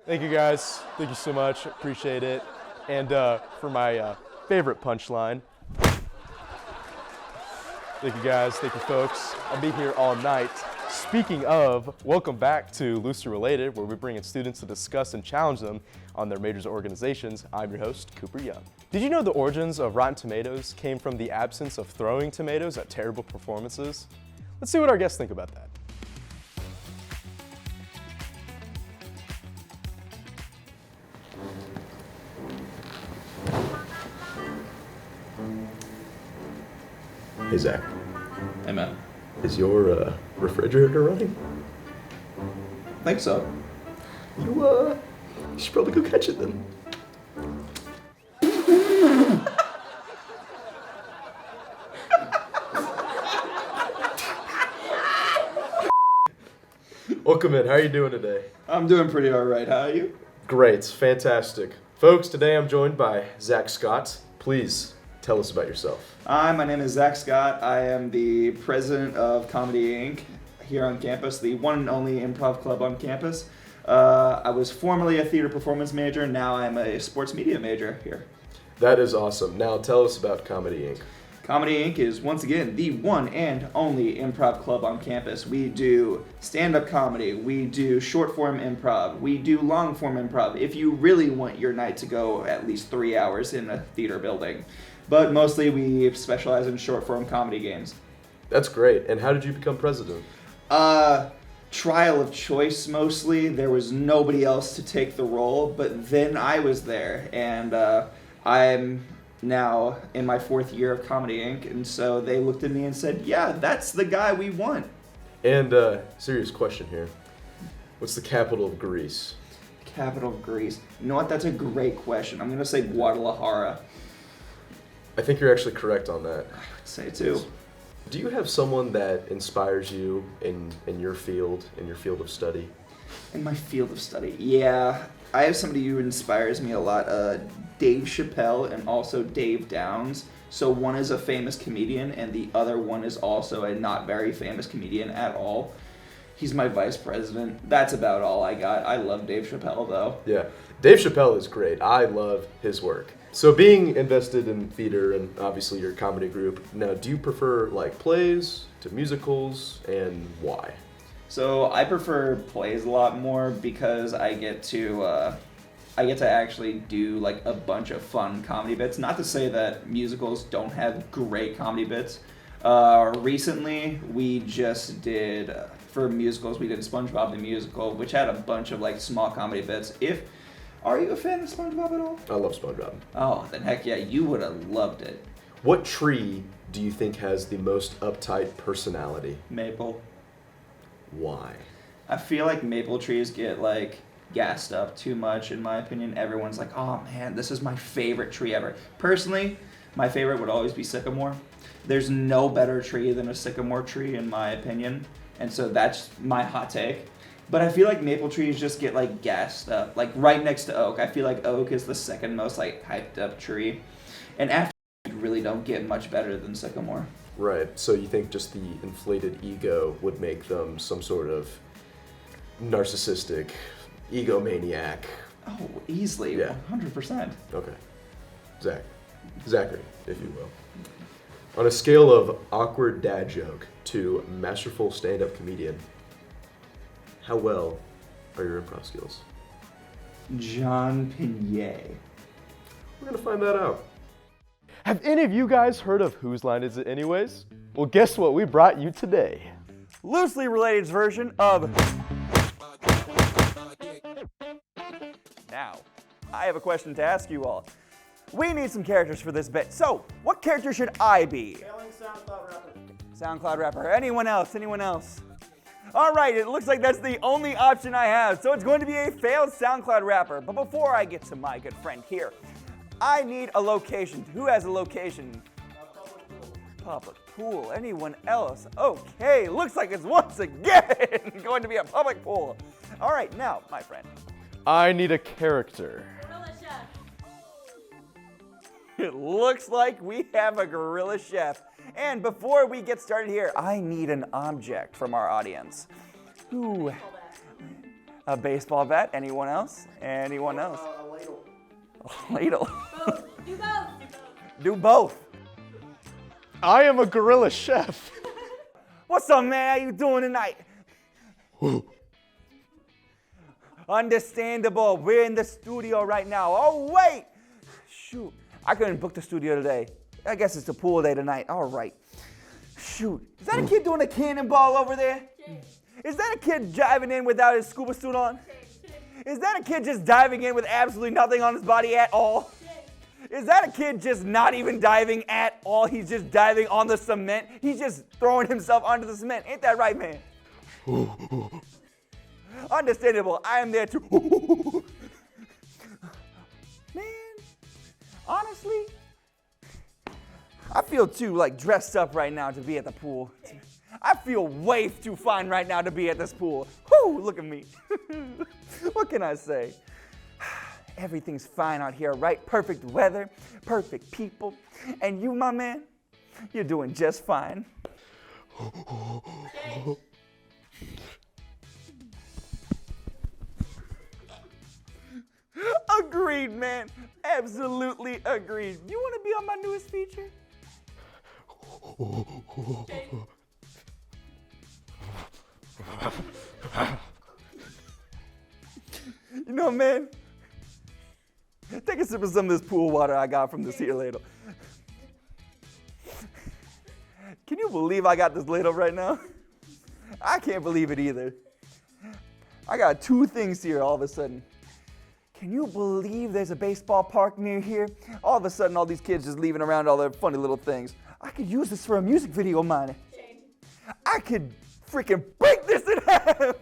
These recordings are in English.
Thank you guys. Thank you so much. Appreciate it. And for my favorite punchline, thank you guys. Thank you folks. I'll be here all night. Speaking of, welcome back to Loosely Related, where we bring in students to discuss and challenge them on their majors or organizations. I'm your host, Cooper Young. Did you know the origins of Rotten Tomatoes came from the absence of throwing tomatoes at terrible performances? Let's see what our guests think about that. Hey, Zach. Hey, man. Is your refrigerator running? I think so. You should probably go catch it then. Welcome in. How are you doing today? I'm doing pretty all right. How are you? Great. Fantastic. Folks, today I'm joined by Zac Scott. Please tell us about yourself. Hi, my name is Zac Scott. I am the president of Comedy Inc. here on campus, the one and only improv club on campus. I was formerly a theater performance major. Now I'm a sports media major here. That is awesome. Now tell us about Comedy Inc. Comedy Inc. is, once again, the one and only improv club on campus. We do stand-up comedy, we do short-form improv, we do long-form improv, if you really want your night to go at least 3 hours in a theater building. But mostly we specialize in short-form comedy games. That's great. And how did you become president? Trial of choice, mostly. There was nobody else to take the role, but then I was there, and I'm now in my 4th year of Comedy Inc., and so they looked at me and said, yeah, that's the guy we want. And serious question here. What's the capital of Greece? Capital of Greece. You know what? That's a great question. I'm going to say Guadalajara. I think you're actually correct on that. I would say too. Do you have someone that inspires you in your field of study? In my field of study, yeah. I have somebody who inspires me a lot, Dave Chappelle and also Dave Downs. So one is a famous comedian and the other one is also a not very famous comedian at all. He's my vice president. That's about all I got. I love Dave Chappelle though. Yeah, Dave Chappelle is great. I love his work. So being invested in theater and obviously your comedy group, now do you prefer like plays to musicals, and why? So I prefer plays a lot more because I get to actually do like a bunch of fun comedy bits. Not to say that musicals don't have great comedy bits. Recently we just did, for musicals, we did SpongeBob the Musical, which had a bunch of like small comedy bits. Are you a fan of SpongeBob at all? I love SpongeBob. Oh, then heck yeah, you would have loved it. What tree do you think has the most uptight personality? Maple. Why? I feel like maple trees get like gassed up too much in my opinion. Everyone's like, oh man, this is my favorite tree ever. Personally, my favorite would always be sycamore. There's no better tree than a sycamore tree in my opinion. And so that's my hot take. But I feel like maple trees just get like gassed up, like right next to oak. I feel like oak is the second most like hyped up tree. And after you really don't get much better than sycamore. Right, so you think just the inflated ego would make them some sort of narcissistic egomaniac? Oh, easily, Yeah. 100%. Okay. Zachary, if you will. On a scale of awkward dad joke to masterful stand-up comedian, how well are your improv skills? John Pinier. We're gonna find that out. Have any of you guys heard of Whose Line Is It Anyways? Well, guess what we brought you today? Loosely Related's version of... Now, I have a question to ask you all. We need some characters for this bit. So, what character should I be? Failing SoundCloud rapper. SoundCloud rapper. Anyone else? Anyone else? All right, it looks like that's the only option I have. So it's going to be a failed SoundCloud rapper. But before I get to my good friend here, I need a location. Who has a location? Public pool. Anyone else? Okay, looks like it's once again going to be a public pool. All right, now, my friend. I need a character. It looks like we have a gorilla chef. And before we get started here, I need an object from our audience. Ooh. A baseball bat. Anyone else? Anyone else? A ladle. A ladle. Both. Do both. Do both. I am a gorilla chef. What's up, man? How you doing tonight? Understandable. We're in the studio right now. Oh, wait. Shoot. I couldn't book the studio today. I guess it's the pool day tonight. All right. Shoot. Is that a kid doing a cannonball over there? Is that a kid diving in without his scuba suit on? Is that a kid just diving in with absolutely nothing on his body at all? Is that a kid just not even diving at all? He's just diving on the cement. He's just throwing himself onto the cement. Ain't that right, man? Understandable. I am there too. Man, honestly, I feel too dressed up right now to be at the pool. I feel way too fine right now to be at this pool. Whoo, look at me. What can I say? Everything's fine out here, right? Perfect weather, perfect people. And you, my man, you're doing just fine. Agreed, man. Absolutely agreed. You want to be on my newest feature? You know, man, take a sip of some of this pool water I got from this here ladle. Can you believe I got this ladle right now? I can't believe it either. I got two things here all of a sudden. Can you believe there's a baseball park near here? All of a sudden, all these kids just leaving around all their funny little things. I could use this for a music video of mine. I could freaking break this in half.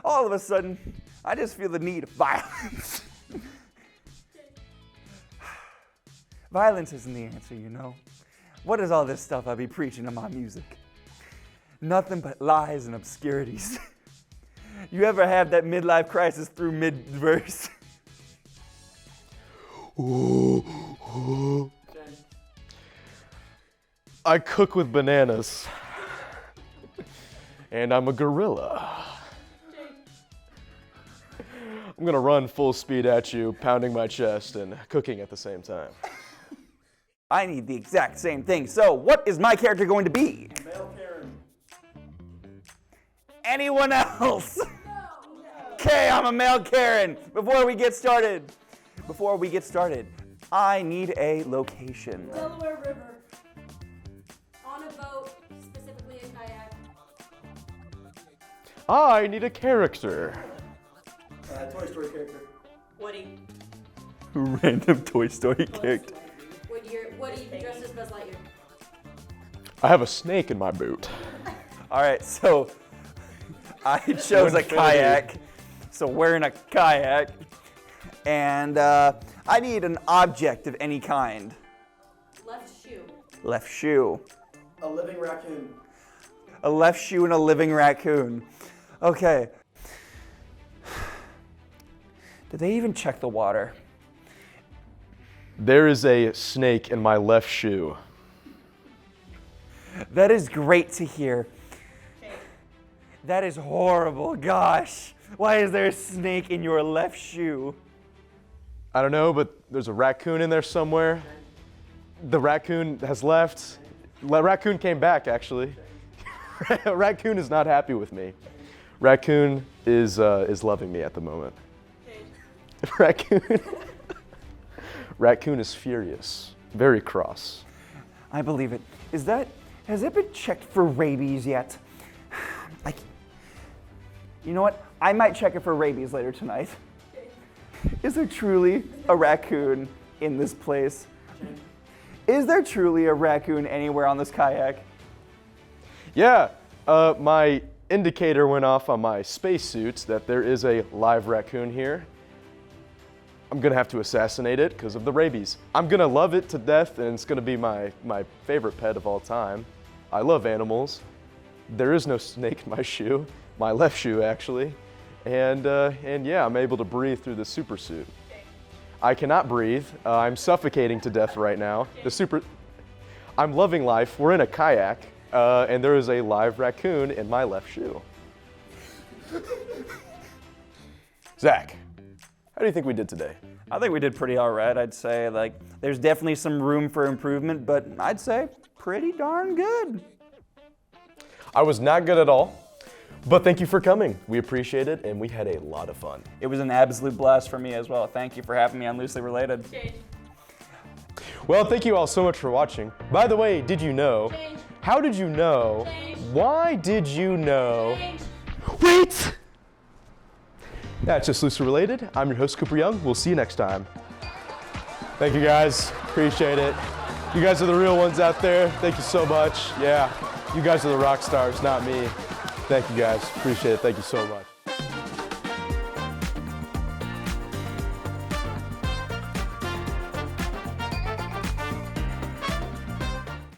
All of a sudden, I just feel the need of violence. Violence isn't the answer, you know. What is all this stuff I be preaching in my music? Nothing but lies and obscurities. You ever have that midlife crisis through mid-verse? I cook with bananas. And I'm a gorilla. I'm gonna run full speed at you, pounding my chest and cooking at the same time. I need the exact same thing. So, what is my character going to be? Male Karen. Anyone else? Okay, I'm a male Karen. Before we get started, I need a location. Delaware River. On a boat, specifically a kayak. I need a character. Toy Story character. Woody. Random Toy Story character. Woody dressed as Buzz Lightyear. I have a snake in my boot. All right, so I chose a kayak. So we're in a kayak, and I need an object of any kind. Left shoe. Left shoe. A living raccoon. A left shoe and a living raccoon. Okay. Did they even check the water? There is a snake in my left shoe. That is great to hear. That is horrible, gosh. Why is there a snake in your left shoe? I don't know, but there's a raccoon in there somewhere. The raccoon has left. Raccoon came back, actually. Raccoon is not happy with me. Raccoon is loving me at the moment. Raccoon is furious, very cross. I believe it. Has it been checked for rabies yet? You know what? I might check it for rabies later tonight. Is there truly a raccoon in this place? Is there truly a raccoon anywhere on this kayak? Yeah, my indicator went off on my spacesuit that there is a live raccoon here. I'm gonna have to assassinate it because of the rabies. I'm gonna love it to death, and it's gonna be my favorite pet of all time. I love animals. There is no snake in my shoe, my left shoe actually, and yeah, I'm able to breathe through the super suit. I cannot breathe. I'm suffocating to death right now. I'm loving life. We're in a kayak, and there is a live raccoon in my left shoe. Zach, how do you think we did today? I think we did pretty all right. I'd say like there's definitely some room for improvement, but I'd say pretty darn good. I was not good at all, but thank you for coming. We appreciate it, and we had a lot of fun. It was an absolute blast for me as well. Thank you for having me on Loosely Related. Change. Well, thank you all so much for watching. By the way, did you know? Change. How did you know? Change. Why did you know? Change. Wait! That's just Loosely Related. I'm your host, Cooper Young. We'll see you next time. Thank you guys. Appreciate it. You guys are the real ones out there. Thank you so much. Yeah, you guys are the rock stars, not me. Thank you guys. Appreciate it. Thank you so much.